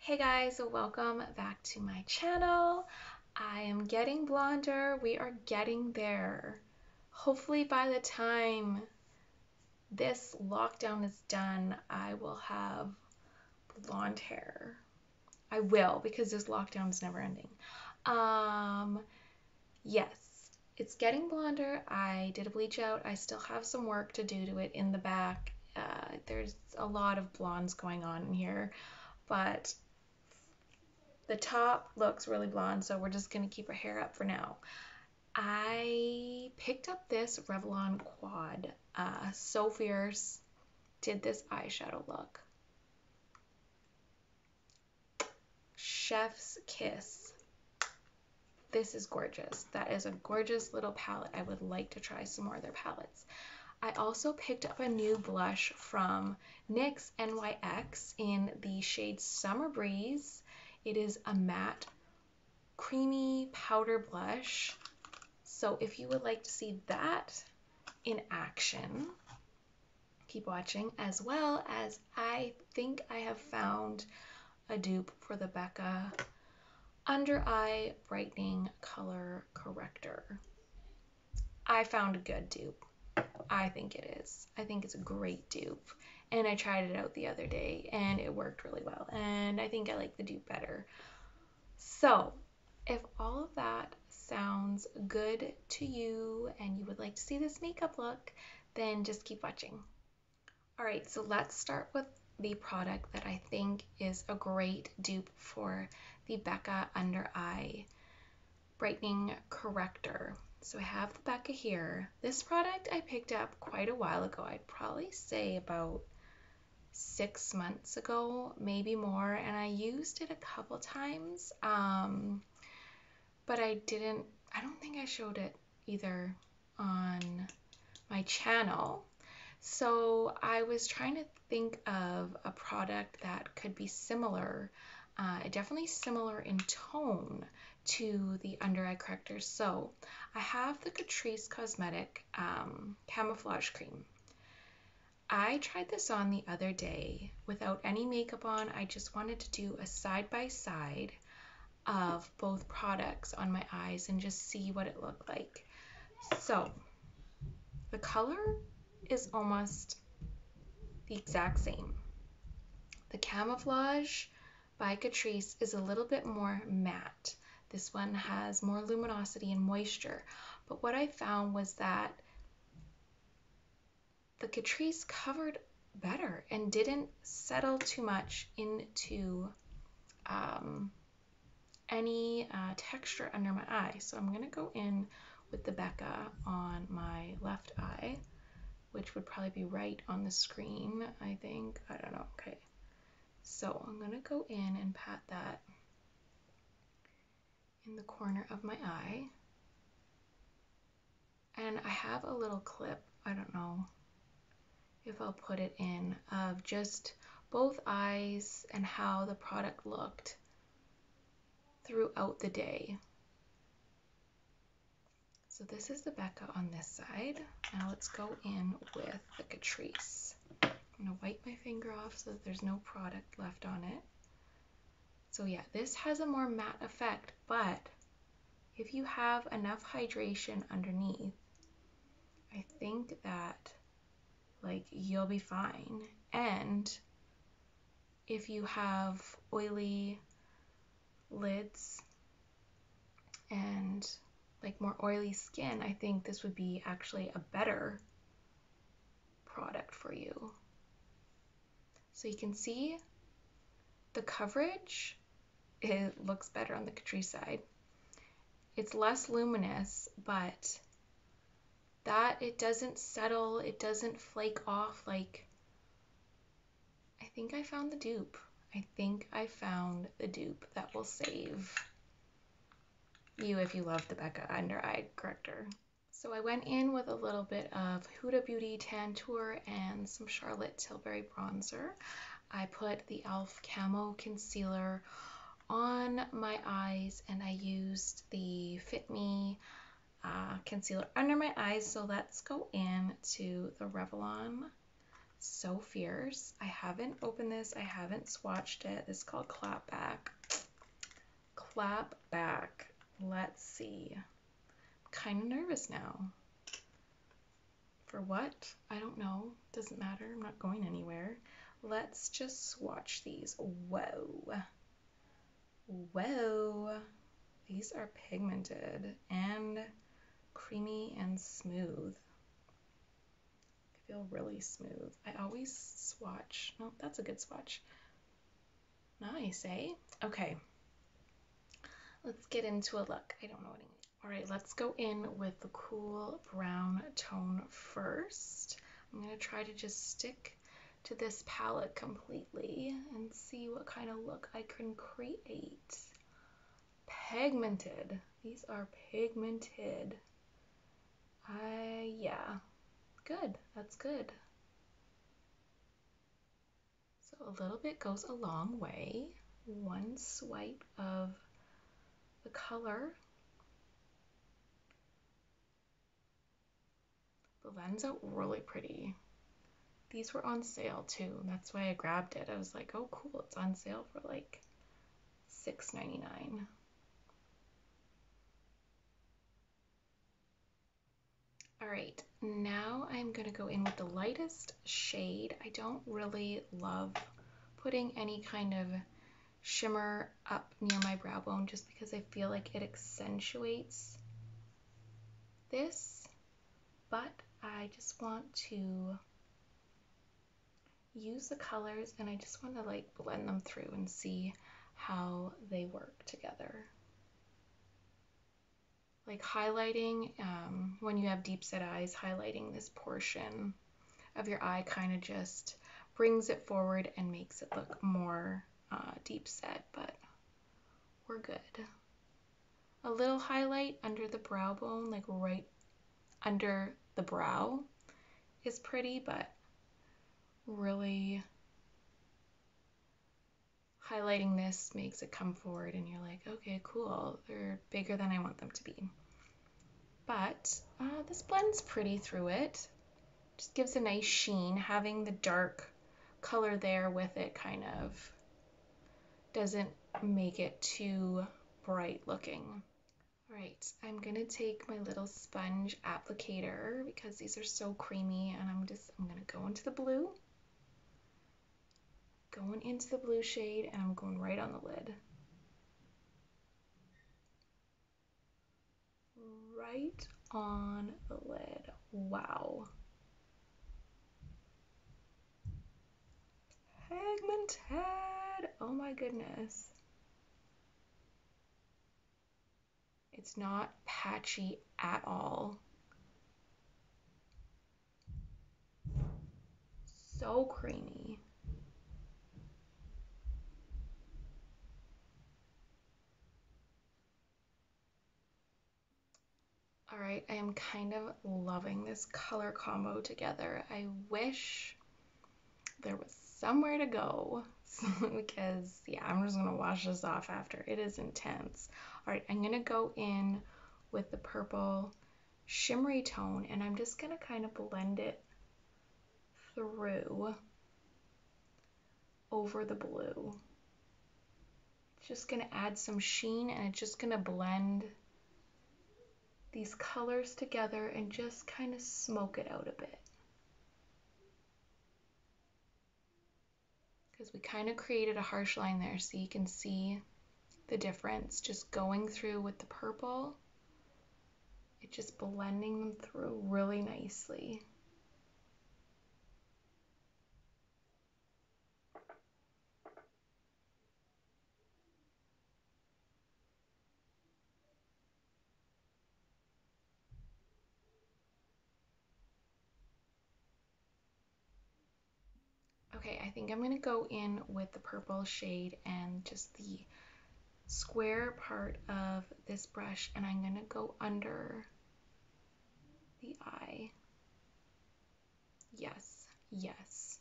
Hey guys, welcome back to my channel. I am getting blonder. We are getting there. Hopefully by the time this lockdown is done, I will have blonde hair. I will, because this lockdown is never ending. Yes, it's getting blonder. I did a bleach out. I still have some work to do to it in the back. There's a lot of blondes going on in here, but the top looks really blonde, so we're just going to keep her hair up for now. I picked up this Revlon quad. So Fierce did this eyeshadow look. Chef's Kiss. This is gorgeous. That is a gorgeous little palette. I would like to try some more of their palettes. I also picked up a new blush from NYX NYX in the shade Summer Breeze. It is a matte creamy powder blush. So if you would like to see that in action, keep watching, as well as I think I have found a dupe for the Becca Under Eye Brightening Color Corrector. I found a good dupe. I think it is. I think it's a great dupe. And I tried it out the other day and it worked really well. And I think I like the dupe better. So if all of that sounds good to you and you would like to see this makeup look, then just keep watching. All right, so let's start with the product that I think is a great dupe for the Becca Under Eye Brightening Corrector. So I have the Becca here. This product I picked up quite a while ago. I'd probably say about 6 months ago, maybe more, and I used it a couple times, but I don't think I showed it either on my channel. So I was trying to think of a product that could be similar, definitely similar in tone to the under eye corrector. So I have the Catrice Cosmetic Camouflage Cream. I tried this on the other day without any makeup on. I just wanted to do a side-by-side of both products on my eyes and just see what it looked like. So the color is almost the exact same. The Camouflage by Catrice is a little bit more matte. This one has more luminosity and moisture. But what I found was that the Catrice covered better and didn't settle too much into any texture under my eye. So I'm going to go in with the Becca on my left eye, which would probably be right on the screen, I think. I don't know. Okay. So I'm going to go in and pat that in the corner of my eye. And I have a little clip, I don't know if I'll put it in, of just both eyes and how the product looked throughout the day. So this is the Becca on this side. Now let's go in with the Catrice. I'm going to wipe my finger off so that there's no product left on it. So yeah, this has a more matte effect, but if you have enough hydration underneath, I think that you'll be fine. And if you have oily lids and more oily skin, I think this would be actually a better product for you. So you can see the coverage, it looks better on the Catrice side. It's less luminous, but that it doesn't settle, it doesn't flake off. I think I found the dupe. I think I found the dupe that will save you if you love the Becca Under Eye Corrector. So I went in with a little bit of Huda Beauty Tantour and some Charlotte Tilbury bronzer. I put the e.l.f. Camo Concealer on my eyes and I used the Fit Me concealer under my eyes. So let's go in to the Revlon So Fierce. I haven't opened this. I haven't swatched it. This is called Clap Back. Clap Back. Let's see. I'm kind of nervous now. For what? I don't know. Doesn't matter. I'm not going anywhere. Let's just swatch these. Whoa. Whoa. These are pigmented and creamy and smooth. They feel really smooth. I always swatch. No, that's a good swatch. Nice, eh? Okay. Let's get into a look. I don't know what I need. All right, let's go in with the cool brown tone first. I'm going to try to just stick to this palette completely and see what kind of look I can create. Pigmented. These are pigmented. Yeah, good. That's good. So a little bit goes a long way. One swipe of the color. Blends out really pretty. These were on sale too, and that's why I grabbed it. I was like, oh cool, it's on sale for like $6.99. All right, now I'm gonna go in with the lightest shade. I don't really love putting any kind of shimmer up near my brow bone just because I feel like it accentuates this, but I just want to use the colors and I just want to like blend them through and see how they work together. Like highlighting, when you have deep set eyes, highlighting this portion of your eye kind of just brings it forward and makes it look more deep set, but we're good. A little highlight under the brow bone, like right under the brow, is pretty, but really highlighting this makes it come forward and you're like, okay, cool, they're bigger than I want them to be. But this blends pretty through it. Just gives a nice sheen. Having the dark color there with it kind of doesn't make it too bright looking. All right, I'm gonna take my little sponge applicator because these are so creamy, and I'm gonna go into the blue. Going into the blue shade, and I'm going right on the lid. Right on the lid. Wow. Pigmented. Oh my goodness. It's not patchy at all. So creamy. All right, I am kind of loving this color combo together. I wish there was somewhere to go because yeah, I'm just gonna wash this off after. It is intense. All right, I'm gonna go in with the purple shimmery tone and I'm just gonna kind of blend it through over the blue. Just gonna add some sheen and it's just gonna blend these colors together and just kind of smoke it out a bit. Because we kind of created a harsh line there, so you can see the difference. Just going through with the purple, it's just blending them through really nicely. Okay, I think I'm going to go in with the purple shade and just the square part of this brush, and I'm going to go under the eye. Yes, yes.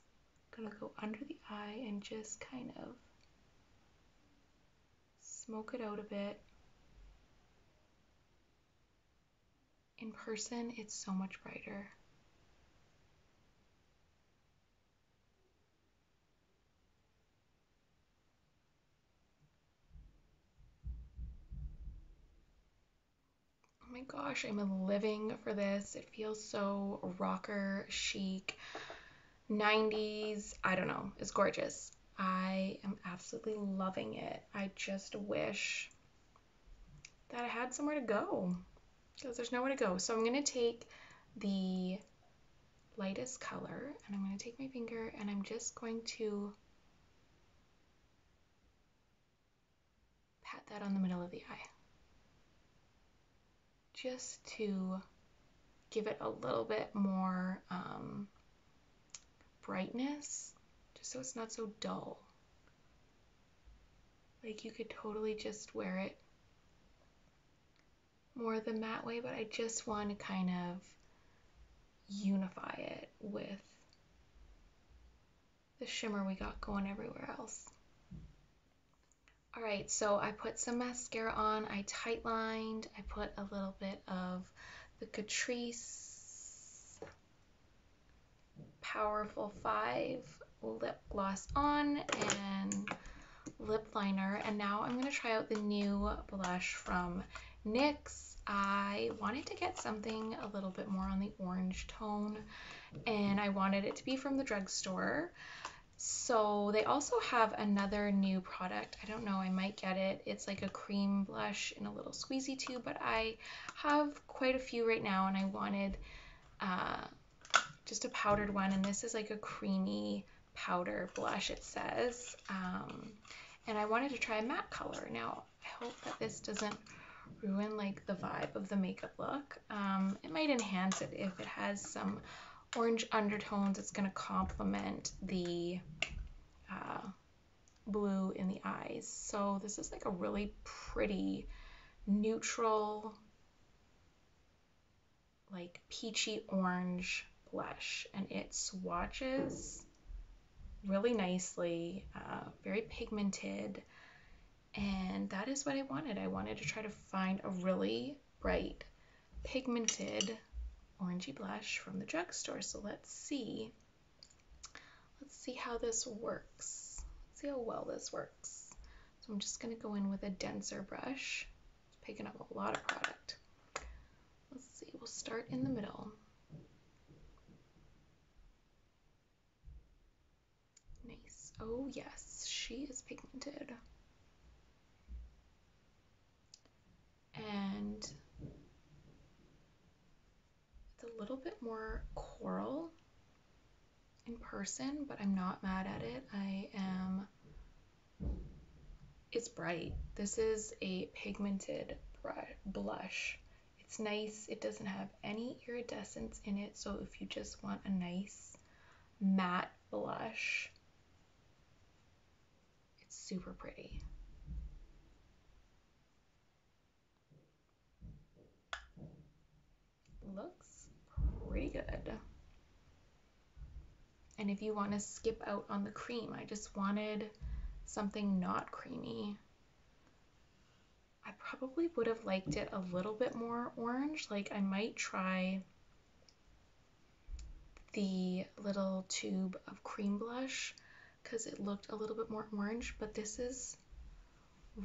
I'm going to go under the eye and just kind of smoke it out a bit. In person, it's so much brighter. Oh my gosh, I'm living for this. It feels so rocker chic, 90s. I don't know. It's gorgeous. I am absolutely loving it. I just wish that I had somewhere to go because there's nowhere to go. So I'm going to take the lightest color and I'm going to take my finger and I'm just going to pat that on the middle of the eye just to give it a little bit more brightness, just so it's not so dull. Like you could totally just wear it more the matte way, but I just want to kind of unify it with the shimmer we got going everywhere else. All right, so I put some mascara on, I tight lined, I put a little bit of the Catrice Powerful 5 lip gloss on and lip liner, and now I'm going to try out the new blush from NYX. I wanted to get something a little bit more on the orange tone, and I wanted it to be from the drugstore. So they also have another new product. I don't know, I might get it. It's like a cream blush in a little squeezy tube, but I have quite a few right now, and I wanted just a powdered one, and this is like a creamy powder blush, it says. And I wanted to try a matte color. Now, I hope that this doesn't ruin like the vibe of the makeup look. It might enhance it if it has some orange undertones. It's going to complement the blue in the eyes. So this is like a really pretty neutral, like peachy orange blush, and it swatches really nicely, very pigmented, and that is what I wanted. I wanted to try to find a really bright pigmented orangey blush from the drugstore. So let's see how this works. Let's see how well this works. So I'm just going to go in with a denser brush. It's picking up a lot of product. Let's see, we'll start in the middle. Nice. Oh yes, she is pigmented. And it's a little bit more coral in person, but I'm not mad at it. It's bright. This is a pigmented blush. It's nice. It doesn't have any iridescence in it, so if you just want a nice matte blush, it's super pretty. Looks pretty good. And if you want to skip out on the cream, I just wanted something not creamy. I probably would have liked it a little bit more orange. Like I might try the little tube of cream blush because it looked a little bit more orange, but this is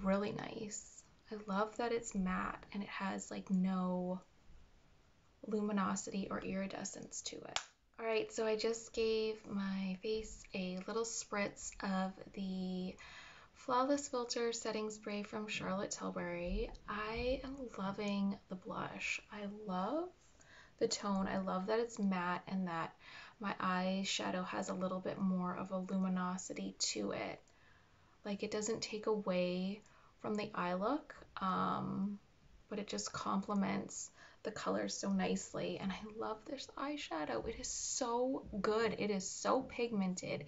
really nice. I love that it's matte and it has like no luminosity or iridescence to it. All right, so I just gave my face a little spritz of the Flawless Filter Setting Spray from Charlotte Tilbury. I am loving the blush. I love the tone. I love that it's matte and that my eyeshadow has a little bit more of a luminosity to it. Like it doesn't take away from the eye look, but it just complements the colors so nicely. And I love this eyeshadow. It is so good. It is so pigmented.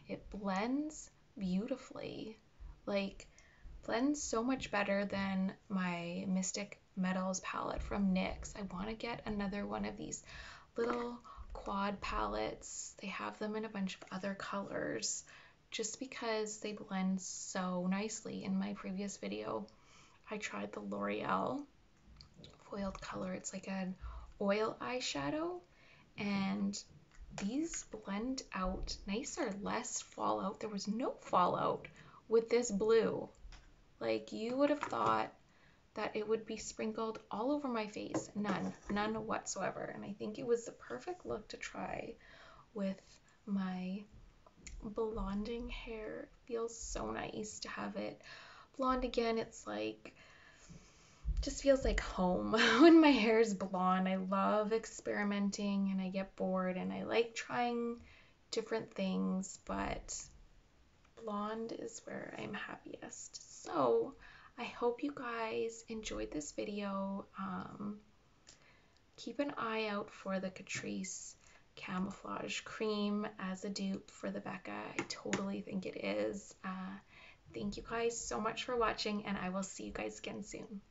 It blends beautifully. Like blends so much better than my Mystic Metals palette from NYX. I want to get another one of these little quad palettes. They have them in a bunch of other colors just because they blend so nicely. In my previous video, I tried the L'Oreal foiled color. It's like an oil eyeshadow, and these blend out nicer, less fallout. There was no fallout with this blue. Like you would have thought that it would be sprinkled all over my face. None whatsoever. And I think it was the perfect look to try with my blonding hair. It feels so nice to have it blonde again. It's like, just feels like home when my hair is blonde. I love experimenting and I get bored and I like trying different things, but blonde is where I'm happiest. So I hope you guys enjoyed this video. Keep an eye out for the Catrice Camouflage Cream as a dupe for the Becca. I totally think it is. Thank you guys so much for watching, and I will see you guys again soon.